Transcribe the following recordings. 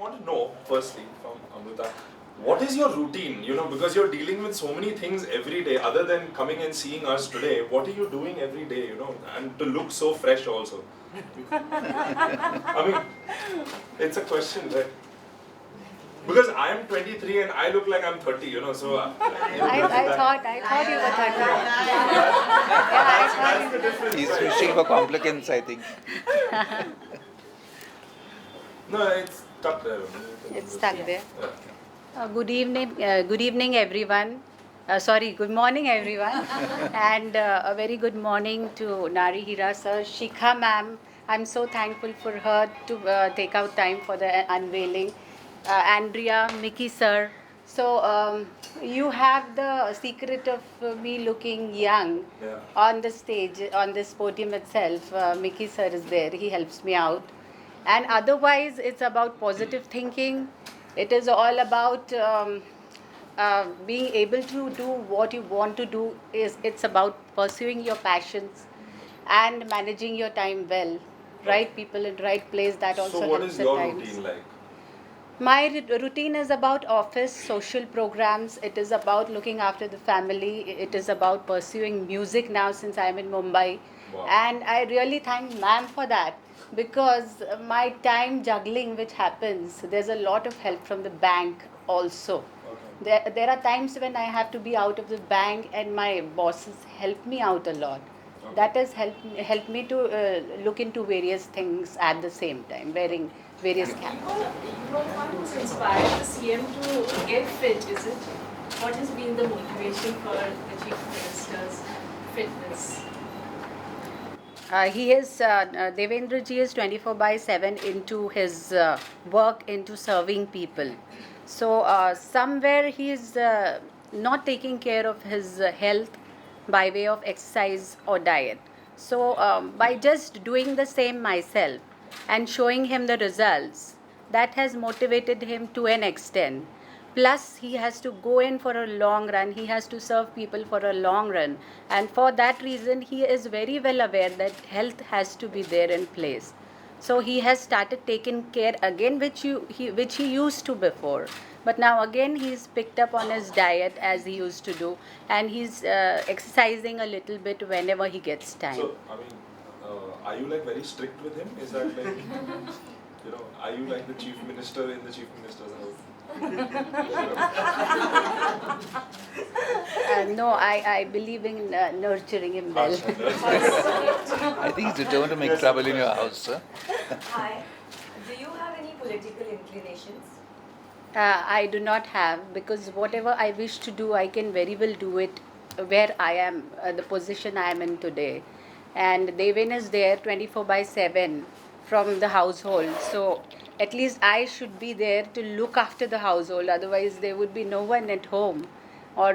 want to know, firstly, from Amrita, what is your routine? Because you're dealing with so many things every day, other than coming and seeing us today. What are you doing every day, and to look so fresh also? I mean, it's a question, right? Because I'm 23 and I look like I'm 30, so... I thought you were 30. That's the difference. He's fishing for compliments, I think. No, it's stuck there. It's stuck there. Yeah. Good evening, everyone. Good morning, everyone. And a very good morning to Nari Hira sir, Shikha ma'am. I'm so thankful for her to take out time for the unveiling. Andrea, Mickey sir. So you have the secret of me looking young on the stage, on this podium itself. Mickey sir is there. He helps me out. And otherwise, it's about positive thinking. It is all about being able to do what you want to do. It's about pursuing your passions and managing your time well. Right people in right place, that also So what helps is at your times. routine like? My routine is about office, social programs. It is about looking after the family. It is about pursuing music now since I'm in Mumbai. Wow. And I really thank ma'am for that, because my time juggling which happens, there's a lot of help from the bank also. Okay. There are times when I have to be out of the bank and my bosses help me out a lot. Okay. That has helped me to look into various things at the same time, wearing various caps. You are the one who's inspired the CM to get fit, is it? What has been the motivation for the Chief Minister's fitness? Devendra ji is 24/7 into his work, into serving people. So somewhere he is not taking care of his health by way of exercise or diet. So by just doing the same myself and showing him the results, that has motivated him to an extent. Plus, he has to go in for a long run. He has to serve people for a long run. And for that reason, he is very well aware that health has to be there in place. So he has started taking care again, which he used to before. But now again, he's picked up on his diet as he used to do. And he's exercising a little bit whenever he gets time. So, are you like very strict with him? Is that like, are you like the Chief Minister in the Chief Minister's house? No, I believe in nurturing him well. I think he's determined to make trouble in your house, sir. Hi. Do you have any political inclinations? I do not have, because whatever I wish to do, I can very well do it where I am, the position I am in today. And Deven is there 24/7 from the household. So at least I should be there to look after the household. Otherwise, there would be no one at home, or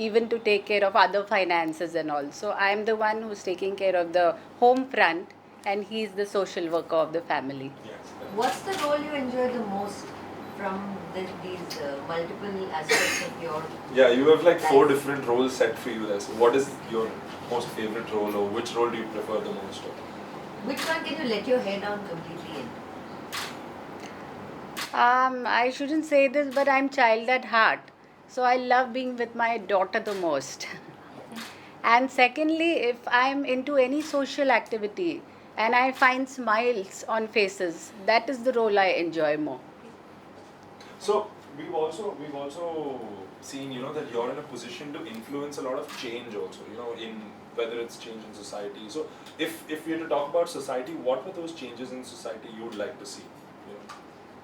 even to take care of other finances and all. So I am the one who's taking care of the home front, and he's the social worker of the family. Yes. What's the role you enjoy the most from these multiple aspects of your Yeah, you have like 4 life? different roles set for you there. So what is your most favorite role, or which role do you prefer the most? Which one can you let your hair down completely in? I shouldn't say this, but I'm child at heart. So I love being with my daughter the most. And secondly, if I'm into any social activity and I find smiles on faces, that is the role I enjoy more. So we've also seen that you're in a position to influence a lot of change also, in whether it's change in society. So if we had to talk about society, what were those changes in society you'd like to see?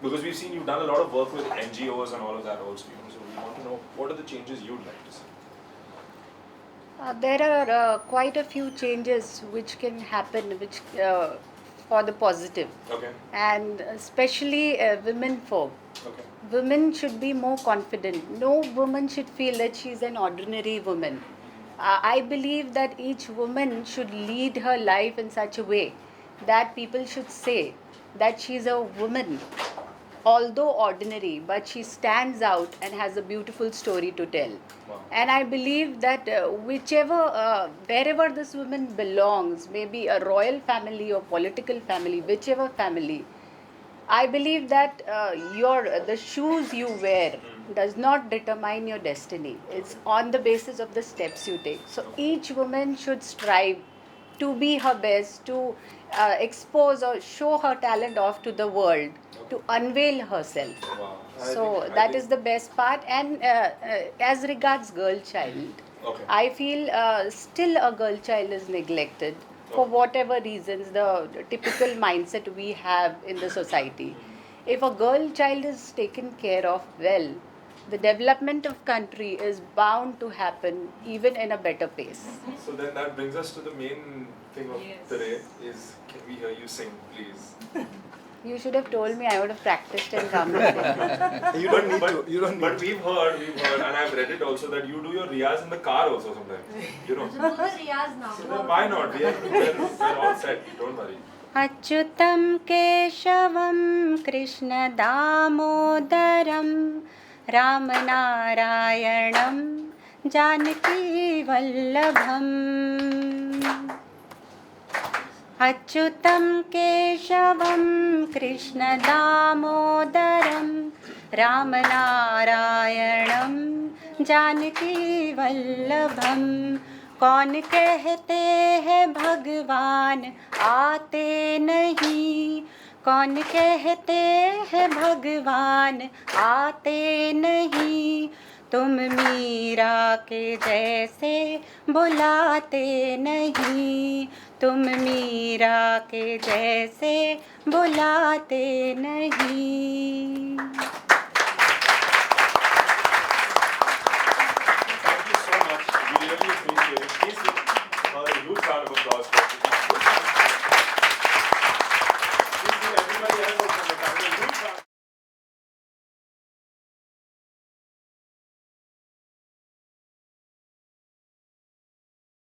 Because we've seen you've done a lot of work with NGOs and all of that also. So we want to know, what are the changes you'd like to see? There are quite a few changes which can happen, which for the positive, Okay. and especially women folk. Okay. Women should be more confident. No woman should feel that she is an ordinary woman. I believe that each woman should lead her life in such a way that people should say that she is a woman, although ordinary, but she stands out and has a beautiful story to tell. Wow. And I believe that wherever this woman belongs, maybe a royal family or political family, whichever family, I believe that the shoes you wear does not determine your destiny. It's on the basis of the steps you take. So each woman should strive to be her best, to expose or show her talent off to the world, to unveil herself. Wow. So that is the best part. And as regards girl child, Okay. I feel still a girl child is neglected for whatever reasons, the typical mindset we have in the society. If a girl child is taken care of well, the development of country is bound to happen even in a better pace. So then that brings us to the main thing of Yes. today is, can we hear you sing, please? You should have told me. I would have practiced and come with it. You don't need to. You don't need But to. we've heard, and I've read it also that you do your riyaz in the car also sometimes. You know. So do the riyaz now. So then why not? We're all set. Don't worry. अच्युतं केशवं कृष्णदामोदरं रामनारायणं जानकीवल्लभम् अच्युतं केशवं कृष्णदामोदरं रामनारायणं जानकीवल्लभम् कौन कहते हैं भगवान आते नहीं कौन कहते हैं भगवान आते नहीं तुम मीरा के जैसे बुलाते नहीं तुम मीरा के जैसे बुलाते नहीं